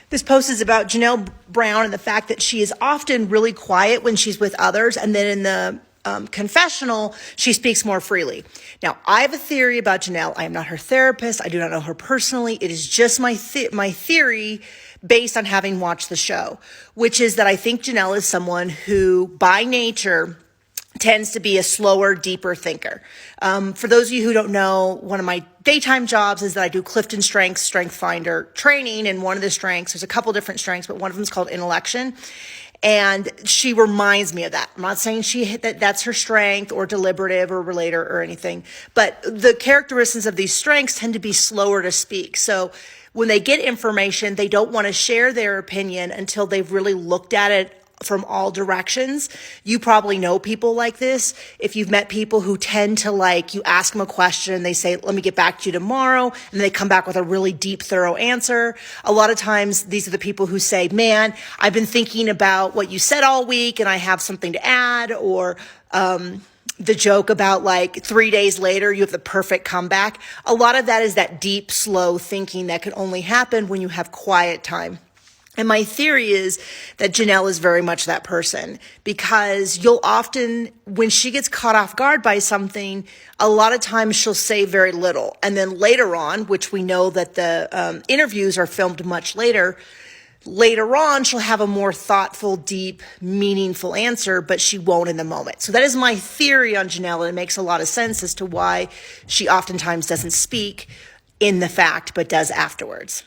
This post is about Janelle Brown and the fact that she is often really quiet when she's with others, and then in the confessional, she speaks more freely. Now, I have a theory about Janelle. I am not her therapist. I do not know her personally. It is just my theory based on having watched the show, which is that I think Janelle is someone who, by nature, tends to be a slower, deeper thinker. For those of you who don't know, one of my daytime jobs is that I do Clifton Strengths, Strength Finder training. And one of the strengths, there's a couple different strengths, but one of them is called intellection. And she reminds me of that. I'm not saying that's her strength or deliberative or relator or anything, but the characteristics of these strengths tend to be slower to speak. So when they get information, they don't want to share their opinion until they've really looked at it from all directions. You probably know people like this. If you've met people who tend to, you ask them a question and they say, let me get back to you tomorrow, and they come back with a really deep, thorough answer. A lot of times these are the people who say, man, I've been thinking about what you said all week and I have something to add, or the joke about 3 days later, you have the perfect comeback. A lot of that is that deep, slow thinking that can only happen when you have quiet time. And my theory is that Janelle is very much that person, because you'll often, when she gets caught off guard by something, a lot of times she'll say very little. And then later on, which we know that the interviews are filmed much later on, she'll have a more thoughtful, deep, meaningful answer, but she won't in the moment. So that is my theory on Janelle, and it makes a lot of sense as to why she oftentimes doesn't speak in the fact, but does afterwards.